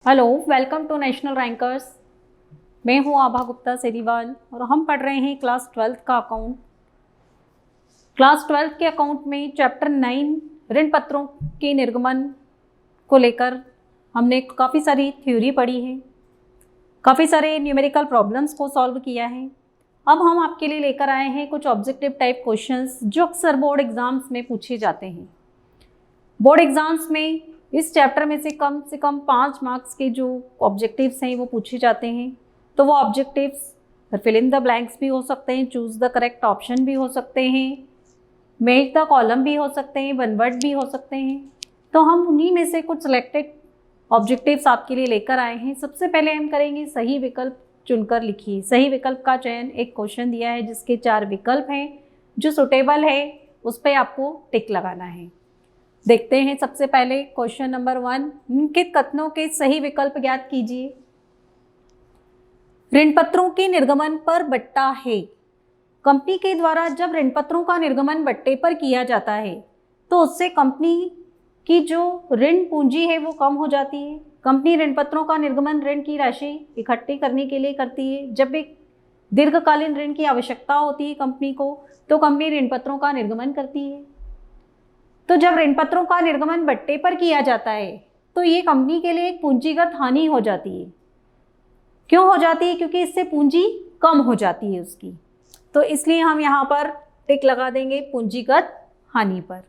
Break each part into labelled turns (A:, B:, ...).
A: Hello, welcome to National Rankers. मैं हूं आभा गुप्ता सेरीवाल और हम पढ़ रहे हैं क्लास 12 का अकाउंट। क्लास 12 के अकाउंट में चैप्टर 9 ऋण पत्रों के निर्गमन को लेकर हमने काफ़ी सारी थ्योरी पढ़ी है, काफ़ी सारे न्यूमेरिकल प्रॉब्लम्स को सॉल्व किया है। अब हम आपके लिए लेकर आए हैं कुछ ऑब्जेक्टिव टाइप क्वेश्चंस जो अक्सर बोर्ड एग्जाम्स में पूछे जाते हैं। बोर्ड एग्जाम्स में इस चैप्टर में से कम 5 मार्क्स के जो ऑब्जेक्टिव्स हैं वो पूछे जाते हैं। तो वो objectives fill in the blanks भी हो सकते हैं, चूज द करेक्ट ऑप्शन भी हो सकते हैं, मैच द कॉलम भी हो सकते हैं, वन वर्ड भी हो सकते हैं। तो हम उन्हीं में से कुछ सिलेक्टेड ऑब्जेक्टिव्स आपके लिए लेकर आए हैं। सबसे पहले हम करेंगे सही विकल्प चुनकर लिखिए। सही विकल्प का चयन, एक क्वेश्चन दिया है जिसके 4 विकल्प हैं, जो सुटेबल है उस पर आपको टिक लगाना है। देखते हैं सबसे पहले क्वेश्चन नंबर 1, निम्नलिखित कथनों के सही विकल्प ज्ञात कीजिए। ऋण पत्रों के निर्गमन पर बट्टा है। कंपनी के द्वारा जब ऋण पत्रों का निर्गमन बट्टे पर किया जाता है तो उससे कंपनी की जो ऋण पूंजी है वो कम हो जाती है। कंपनी ऋण पत्रों का निर्गमन ऋण की राशि इकट्ठी करने के लिए करती है। जब एक दीर्घकालीन ऋण की आवश्यकता होती है कंपनी को, तो कंपनी ऋण पत्रों का निर्गमन करती है। तो जब ऋण पत्रों का निर्गमन बट्टे पर किया जाता है तो ये कंपनी के लिए एक पूंजीगत हानि हो जाती है। क्यों हो जाती है? क्योंकि इससे पूंजी कम हो जाती है उसकी। तो इसलिए हम यहाँ पर टिक लगा देंगे पूंजीगत हानि पर।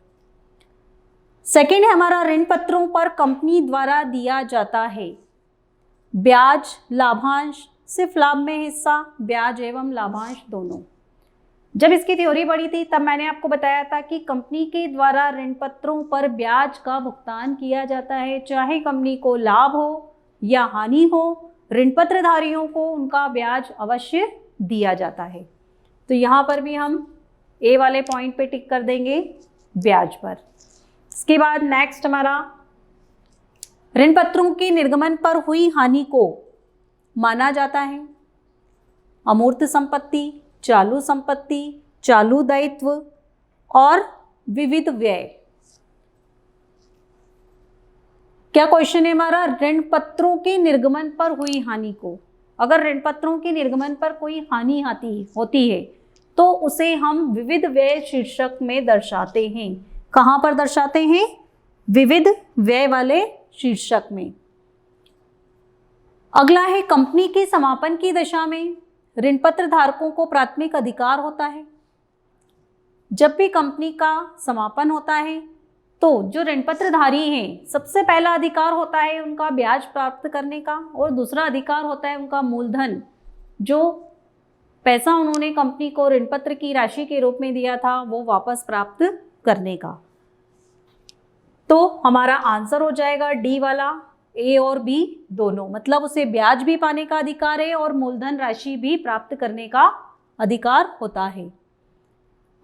A: सेकंड है हमारा, ऋण पत्रों पर कंपनी द्वारा दिया जाता है ब्याज, लाभांश, सिर्फ लाभ में हिस्सा, ब्याज एवं लाभांश दोनों। जब इसकी थ्योरी पढ़ी थी तब मैंने आपको बताया था कि कंपनी के द्वारा ऋण पत्रों पर ब्याज का भुगतान किया जाता है, चाहे कंपनी को लाभ हो या हानि हो, ऋण पत्रधारियों को उनका ब्याज अवश्य दिया जाता है। तो यहाँ पर भी हम ए वाले पॉइंट पे टिक कर देंगे ब्याज पर। इसके बाद नेक्स्ट हमारा, ऋण पत्रों के निर्गमन पर हुई हानि को माना जाता है अमूर्त संपत्ति, चालू संपत्ति, चालू दायित्व और विविध व्यय। क्या क्वेश्चन है हमारा? ऋण पत्रों के निर्गमन पर हुई हानि को, अगर ऋण पत्रों के निर्गमन पर कोई हानि होती है तो उसे हम विविध व्यय शीर्षक में दर्शाते हैं। कहाँ पर दर्शाते हैं? विविध व्यय वाले शीर्षक में। अगला है, कंपनी के समापन की दशा में ऋण पत्र धारकों को प्राथमिक अधिकार होता है। जब भी कंपनी का समापन होता है तो जो ऋण पत्रधारी हैं, सबसे पहला अधिकार होता है उनका ब्याज प्राप्त करने का, और दूसरा अधिकार होता है उनका मूलधन, जो पैसा उन्होंने कंपनी को ऋण पत्र की राशि के रूप में दिया था वो वापस प्राप्त करने का। तो हमारा आंसर हो जाएगा डी वाला, ए और बी दोनों, मतलब उसे ब्याज भी पाने का अधिकार है और मूलधन राशि भी प्राप्त करने का अधिकार होता है।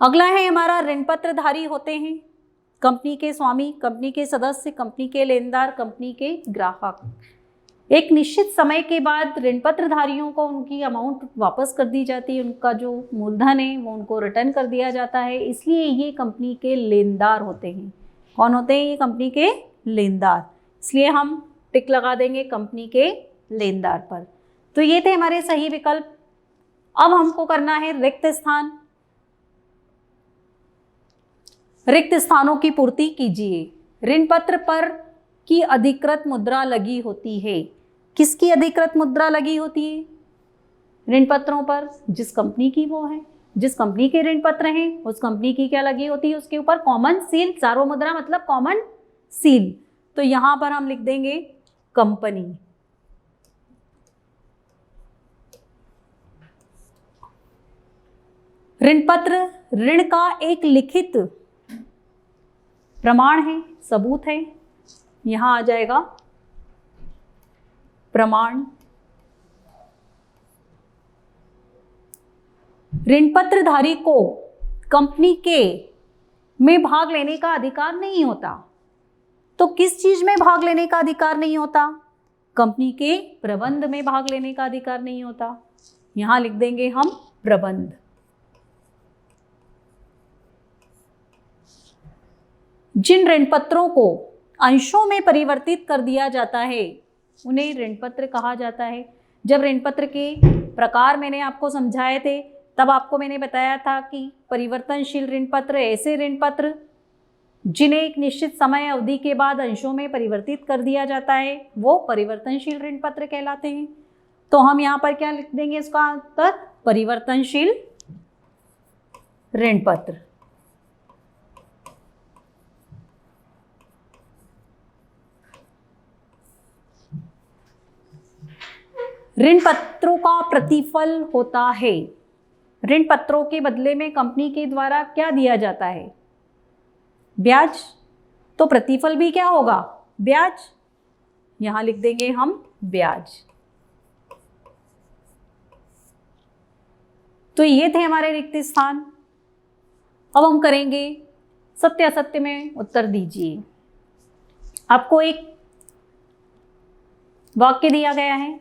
A: अगला है हमारा, ऋण पत्रधारी होते हैं कंपनी के स्वामी, कंपनी के सदस्य, कंपनी के लेनदार, कंपनी के ग्राहक। एक निश्चित समय के बाद ऋण पत्रधारियों को उनकी अमाउंट वापस कर दी जाती है, उनका जो मूलधन है वो उनको रिटर्न कर दिया जाता है, इसलिए ये कंपनी के लेनदार होते हैं। कौन होते हैं? ये कंपनी के लेनदार। इसलिए हम टिक लगा देंगे कंपनी के लेनदार पर। तो ये थे हमारे सही विकल्प। अब हमको करना है रिक्त स्थान। रिक्त स्थानों की पूर्ति कीजिए। ऋण पत्र पर की अधिकृत मुद्रा लगी होती है। किसकी अधिकृत मुद्रा लगी होती है ऋण पत्रों पर? जिस कंपनी की वो है, जिस कंपनी के ऋण पत्र हैं उस कंपनी की क्या लगी होती है? उसके ऊपर कॉमन सील, सार्वमुद्रा मतलब कॉमन सील। तो यहां पर हम लिख देंगे कंपनी। ऋण पत्र ऋण का एक लिखित प्रमाण है, सबूत है, यहां आ जाएगा प्रमाण। ऋण पत्रधारी को कंपनी के में भाग लेने का अधिकार नहीं होता। तो किस चीज में भाग लेने का अधिकार नहीं होता? कंपनी के प्रबंध में भाग लेने का अधिकार नहीं होता। यहां लिख देंगे हम प्रबंध। जिन ऋण पत्रों को अंशों में परिवर्तित कर दिया जाता है उन्हें ऋण पत्र कहा जाता है। जब ऋण पत्र के प्रकार मैंने आपको समझाए थे, तब आपको मैंने बताया था कि परिवर्तनशील ऋण पत्र ऐसे ऋण पत्र जिन्हें एक निश्चित समय अवधि के बाद अंशों में परिवर्तित कर दिया जाता है, वो परिवर्तनशील ऋण पत्र कहलाते हैं। तो हम यहाँ पर क्या लिख देंगे इसका उत्तर? परिवर्तनशील ऋण पत्र। ऋण पत्रों का प्रतिफल होता है। ऋण पत्रों के बदले में कंपनी के द्वारा क्या दिया जाता है? ब्याज। तो प्रतिफल भी क्या होगा? ब्याज। यहां लिख देंगे हम ब्याज। तो ये थे हमारे रिक्त स्थान। अब हम करेंगे सत्य असत्य में उत्तर दीजिए। आपको एक वाक्य दिया गया है,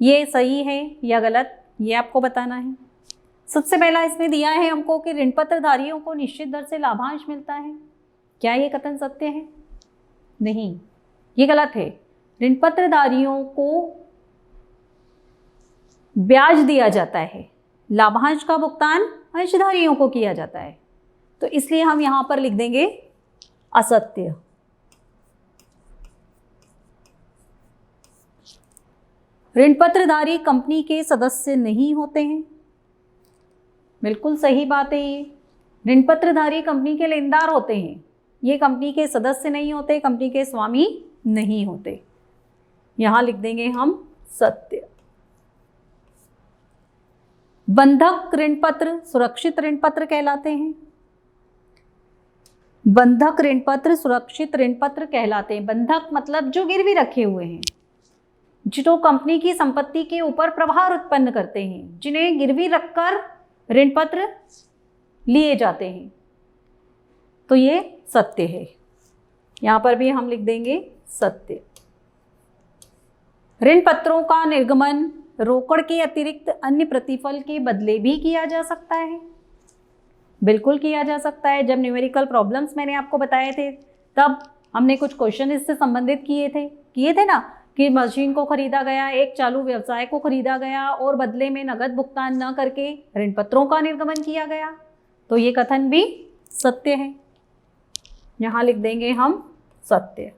A: ये सही है या गलत, ये आपको बताना है। सबसे पहला इसमें दिया है हमको कि ऋण पत्रधारियों को निश्चित दर से लाभांश मिलता है। क्या ये कथन सत्य है? नहीं, ये गलत है। ऋण पत्रधारियों को ब्याज दिया जाता है, लाभांश का भुगतान अंशधारियों को किया जाता है। तो इसलिए हम यहां पर लिख देंगे असत्य। ऋण पत्रधारी कंपनी के सदस्य नहीं होते हैं। बिल्कुल सही बात है ये। ऋण पत्रधारी कंपनी के लेनदार होते हैं, ये कंपनी के सदस्य नहीं होते, कंपनी के स्वामी नहीं होते। यहां लिख देंगे हम सत्य। बंधक ऋण पत्र सुरक्षित ऋण पत्र कहलाते हैं। बंधक ऋण पत्र सुरक्षित ऋण पत्र कहलाते हैं। बंधक मतलब जो गिरवी रखे हुए हैं, जो कंपनी की संपत्ति के ऊपर प्रभाव उत्पन्न करते हैं, जिन्हें गिरवी रखकर ऋण पत्र लिए जाते हैं। तो ये सत्य है। यहां पर भी हम लिख देंगे सत्य। ऋण पत्रों का निर्गमन रोकड़ के अतिरिक्त अन्य प्रतिफल के बदले भी किया जा सकता है। बिल्कुल किया जा सकता है। जब न्यूमेरिकल प्रॉब्लम्स मैंने आपको बताए थे, तब हमने कुछ क्वेश्चन इससे संबंधित किए थे ना, कि मशीन को खरीदा गया, एक चालू व्यवसाय को खरीदा गया और बदले में नगद भुगतान न करके ऋण पत्रों का निर्गमन किया गया। तो ये कथन भी सत्य है। यहां लिख देंगे हम सत्य।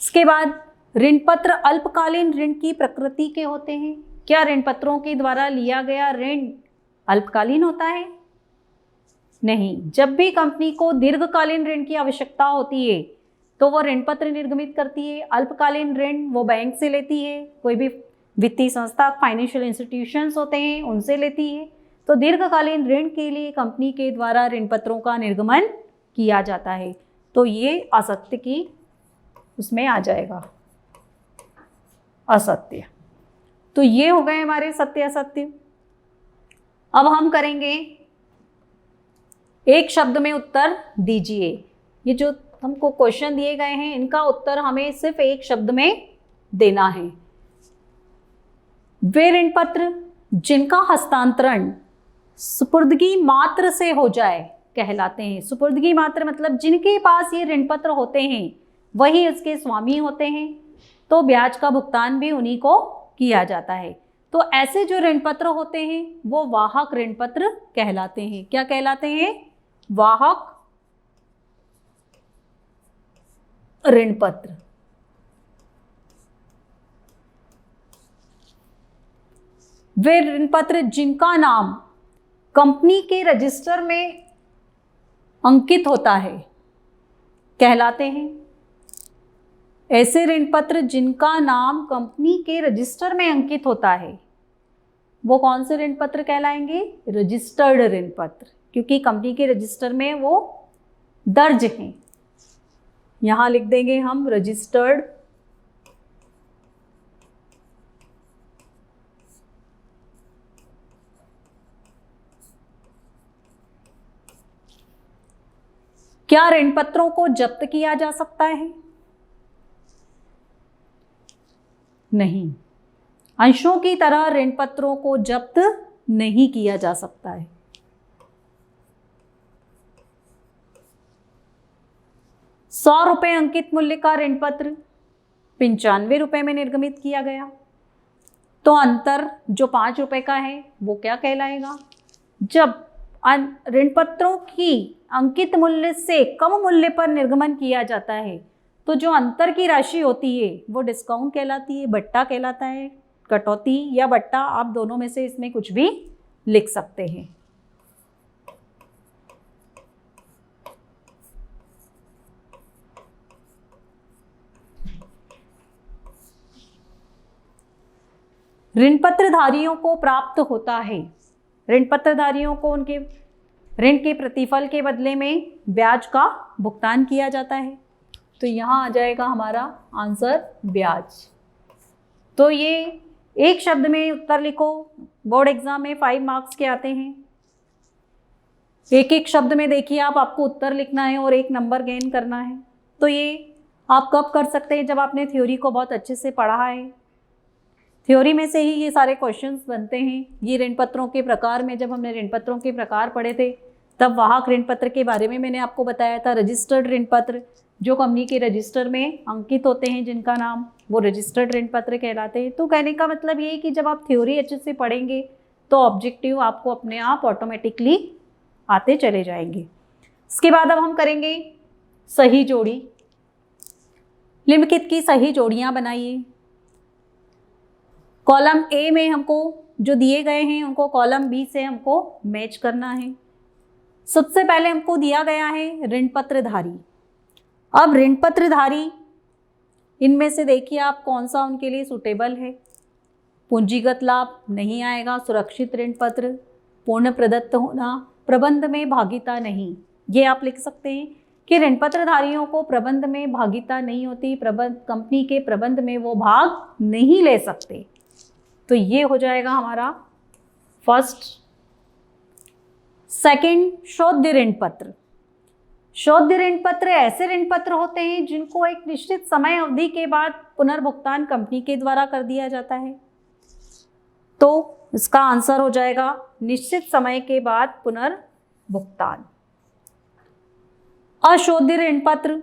A: इसके बाद ऋण पत्र अल्पकालीन ऋण की प्रकृति के होते हैं। क्या ऋण पत्रों के द्वारा लिया गया ऋण अल्पकालीन होता है? नहीं। जब भी कंपनी को दीर्घकालीन ऋण की आवश्यकता होती है तो वो ऋण पत्र निर्गमित करती है। अल्पकालीन ऋण वो बैंक से लेती है, कोई भी वित्तीय संस्था, फाइनेंशियल इंस्टीट्यूशंस होते हैं, उनसे लेती है। तो दीर्घकालीन ऋण के लिए कंपनी के द्वारा ऋण पत्रों का निर्गमन किया जाता है। तो ये असत्य की उसमें आ जाएगा, असत्य। तो ये हो गए हमारे सत्य असत्य। अब हम करेंगे एक शब्द में उत्तर दीजिए। ये जो हमको क्वेश्चन दिए गए हैं, इनका उत्तर हमें सिर्फ एक शब्द में देना है। वे ऋण पत्र जिनका हस्तांतरण सुपुर्दगी मात्र से हो जाए कहलाते हैं। सुपुर्दगी मात्र मतलब जिनके पास ये ऋण पत्र होते हैं वही इसके स्वामी होते हैं। तो ब्याज का भुगतान भी उन्हीं को किया जाता है। तो ऐसे जो ऋण पत्र होते हैं वो वाहक ऋण पत्र कहलाते हैं। क्या कहलाते हैं? वाहक ऋण पत्र। वे ऋण पत्र जिनका नाम कंपनी के रजिस्टर में अंकित होता है कहलाते हैं। ऐसे ऋण पत्र जिनका नाम कंपनी के रजिस्टर में अंकित होता है वो कौन से ऋण पत्र कहलाएंगे? रजिस्टर्ड ऋण पत्र, क्योंकि कंपनी के रजिस्टर में वो दर्ज हैं। यहां लिख देंगे हम रजिस्टर्ड क्या ऋण पत्रों को जब्त किया जा सकता है? नहीं। अंशों की तरह ऋण पत्रों को जब्त नहीं किया जा सकता है। ₹100 अंकित मूल्य का ऋण पत्र ₹95 में निर्गमित किया गया, तो अंतर जो ₹5 का है वो क्या कहलाएगा? जब ऋण पत्रों की अंकित मूल्य से कम मूल्य पर निर्गमन किया जाता है तो जो अंतर की राशि होती है वो डिस्काउंट कहलाती है, बट्टा कहलाता है। कटौती या बट्टा, आप दोनों में से इसमें कुछ भी लिख सकते हैं। ऋण पत्रधारियों को प्राप्त होता है, ऋण पत्रधारियों को उनके ऋण के प्रतिफल के बदले में ब्याज का भुगतान किया जाता है। तो यहाँ आ जाएगा हमारा आंसर ब्याज। तो ये एक शब्द में उत्तर लिखो। बोर्ड एग्जाम में 5 मार्क्स के आते हैं। एक एक शब्द में देखिए आप, आपको उत्तर लिखना है और 1 नंबर गेन करना है। तो ये आप कब कर सकते हैं? जब आपने थ्योरी को बहुत अच्छे से पढ़ा है। थ्योरी में से ही ये सारे क्वेश्चंस बनते हैं। ये ऋण पत्रों के प्रकार में, जब हमने ऋण पत्रों के प्रकार पढ़े थे तब वाहक ऋण पत्र के बारे में मैंने आपको बताया था। रजिस्टर्ड ऋण पत्र जो कंपनी के रजिस्टर में अंकित होते हैं, जिनका नाम, वो रजिस्टर्ड ऋण पत्र कहलाते हैं। तो कहने का मतलब ये है कि जब आप थ्योरी अच्छे से पढ़ेंगे तो ऑब्जेक्टिव आपको अपने आप ऑटोमेटिकली आते चले जाएंगे। इसके बाद अब हम करेंगे सही जोड़ी। निम्नलिखित की सही जोड़ियां बनाइए। कॉलम ए में हमको जो दिए गए हैं उनको कॉलम बी से हमको मैच करना है। सबसे पहले हमको दिया गया है ऋण पत्रधारी। अब ऋण पत्रधारी, इनमें से देखिए आप कौन सा उनके लिए सूटेबल है। पूंजीगत लाभ नहीं आएगा, सुरक्षित ऋण पत्र, पूर्ण प्रदत्त होना, प्रबंध में भागीता नहीं। ये आप लिख सकते हैं कि ऋण पत्रधारियों को प्रबंध में भागीता नहीं होती, कंपनी के प्रबंध में वो भाग नहीं ले सकते। तो ये हो जाएगा हमारा फर्स्ट। सेकंड, शोध्य ऋण पत्र। शोध्य ऋण पत्र ऐसे ऋण पत्र होते हैं जिनको एक निश्चित समय अवधि के बाद पुनर्भुगतान कंपनी के द्वारा कर दिया जाता है। तो इसका आंसर हो जाएगा निश्चित समय के बाद पुनर्भुगतान। अशोध्य ऋण पत्र।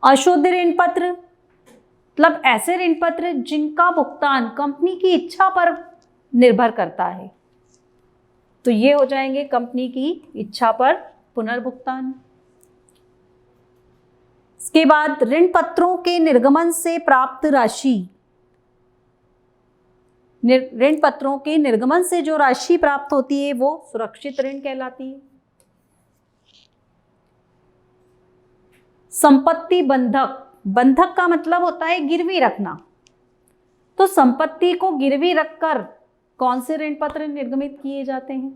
A: अशोध्य ऋण पत्र मतलब ऐसे ऋण पत्र जिनका भुगतान कंपनी की इच्छा पर निर्भर करता है। तो ये हो जाएंगे कंपनी की इच्छा पर पुनर्भुगतान। इसके बाद ऋण पत्रों के निर्गमन से प्राप्त राशि। ऋण पत्रों के निर्गमन से जो राशि प्राप्त होती है वो सुरक्षित ऋण कहलाती है। संपत्ति बंधक। बंधक का मतलब होता है गिरवी रखना। तो संपत्ति को गिरवी रखकर कौन से ऋण पत्र निर्गमित किए जाते हैं?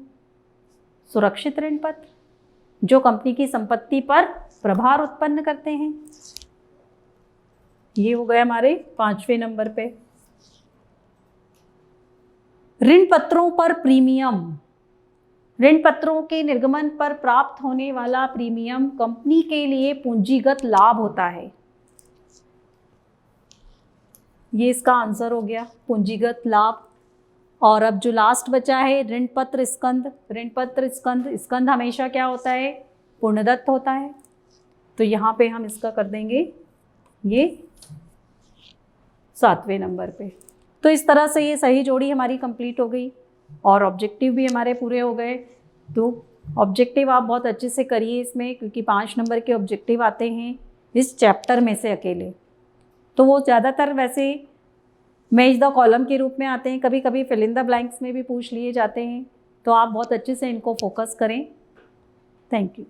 A: सुरक्षित ऋण पत्र, जो कंपनी की संपत्ति पर प्रभार उत्पन्न करते हैं। ये हो गए हमारे 5वें नंबर पे। ऋण पत्रों पर प्रीमियम। ऋण पत्रों के निर्गमन पर प्राप्त होने वाला प्रीमियम कंपनी के लिए पूंजीगत लाभ होता है। ये इसका आंसर हो गया, पूंजीगत लाभ। और अब जो लास्ट बचा है ऋण पत्र स्कंद। ऋण पत्र स्कंद, स्कंद हमेशा क्या होता है? पूर्णदत्त होता है। तो यहाँ पे हम इसका कर देंगे ये 7वें नंबर पे। तो इस तरह से ये सही जोड़ी हमारी कंप्लीट हो गई और ऑब्जेक्टिव भी हमारे पूरे हो गए। तो ऑब्जेक्टिव आप बहुत अच्छे से करिए इसमें, क्योंकि 5 नंबर के ऑब्जेक्टिव आते हैं इस चैप्टर में से अकेले। तो वो ज़्यादातर वैसे मैच द कॉलम के रूप में आते हैं, कभी कभी फिल इन द ब्लैंक्स में भी पूछ लिए जाते हैं। तो आप बहुत अच्छे से इनको फोकस करें। Thank you.